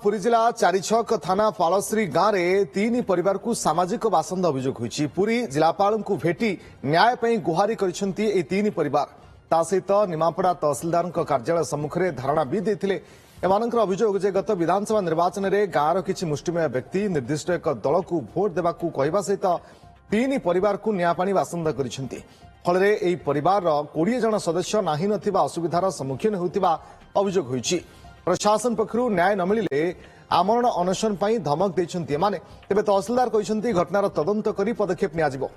पुरी जिला चारिछक थाना पालश्री गांव में 3 परिवार को सामाजिक बासंद अभियोग होइछि। पुरी जिलापाल को भेटी न्याय पई गुहारी करिसेंती ए 3 परिवार। ता सहित निमापड़ा तहसीलदार कार्यालय सम्मुखें धारणा भी देथिले। एमानकर अभियोग जे गत विधानसभा निर्वाचन में गांवर किछि मुष्टिमेय व्यक्ति निर्दिष्ट एक दल को भोट देबाकू कहवा सहित 3 परिवार को न्यायपाणी बासंद करिसेंती। फल एही परिवार 20 जन सदस्य नाही नथिबा असुविधार सम्मुखीन होतिबा अभियोग होइछि। प्रशासन पक्षरु न्याय न मिलिले आमरण अनशन पई धमक दैछन्ती एमाने। तेबे तहसीलदार कहिसन्ती घटनार तदंत करी पदक्षेप नियाजिबो।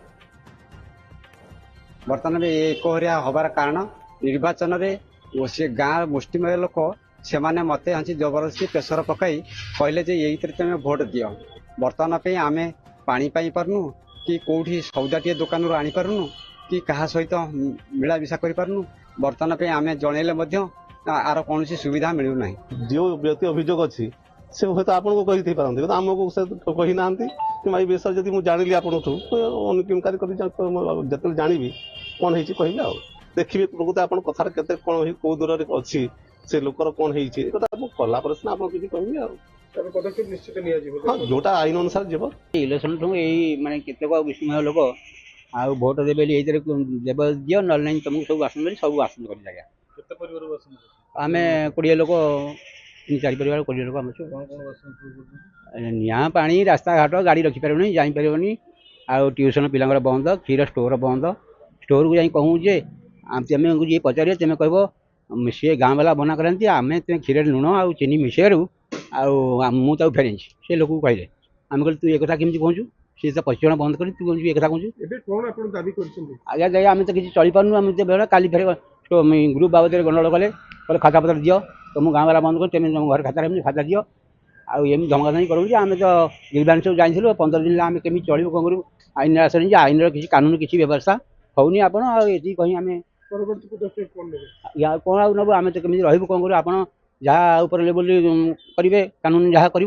बर्तमान में एकहरिया हबार कारण निर्वाचन में से गाँव मुष्टिमेय लोक से मत जबरदस्ती प्रेसर पकई कहले तुम भोट दियो। बर्तमान पे आम पानी पाई पारनु कि कौटी सौदाटी दुकान आनी पारनु कि क्या सहित मिलामिशा कर पारनु। बर्तमान पे आम जनइले आर कौन सुविधा मिलूना। जो व्यक्ति अभियोग अच्छी से हूँ तो आपको कही पारती आमको कही ना कि विषय जब मुझे जानी आपठू इनक्वारी कर जो जानवी कौन है कह देखिए प्रकृत आप कथार के कौन कौ दूर अच्छी से लोकर कौन कला सीना आप किसी कहे हाँ जोटा आईन अनुसार जीव इलेक्शन ठूँ यही मानने केतक विस्मय लोक आ भोट देवे देव दियो ना तुमको सब आसन सब आसन कर आम 20 लोक 3-4 परिवार 20 लोक निआ पानी रास्ता घाट गाड़ी रखिपारे जापरि आ ट्यूशन पिला बंद क्षीर स्टोर बंद स्टोर को कहूँ जे तुम जी पचारे तुम कह सी गाँ वाला बना करती आम तुम क्षीर लुण आ चीनी मिसेलु मुझे फेरे से लोक कहले आम कहते तू एक कमी कहूँ सी तो 25 जन बंद कर तू एक कहूँ आज्ञा जाए आम तो किसी चली पार्नु आम तो काली फेर ग्रुप बाबद गंडगोल कले खाता पत्र दियो तुम गाँव वाला बंद कर तुम तुम घर खाता दियो आम धमकाधमकी करूँ आम तो निर्वाचन सब जाइलु 15 दिन आम केमी चलू कौन करूँ आईन आसनी आईन किसी कानून किसी व्यवस्था होनी आपड़ ये कहीं आम या कौन आउ नबू आम तो कमी रही कौन करूँ आप जहाँ लेवल करेंगे कानून जहाँ कर।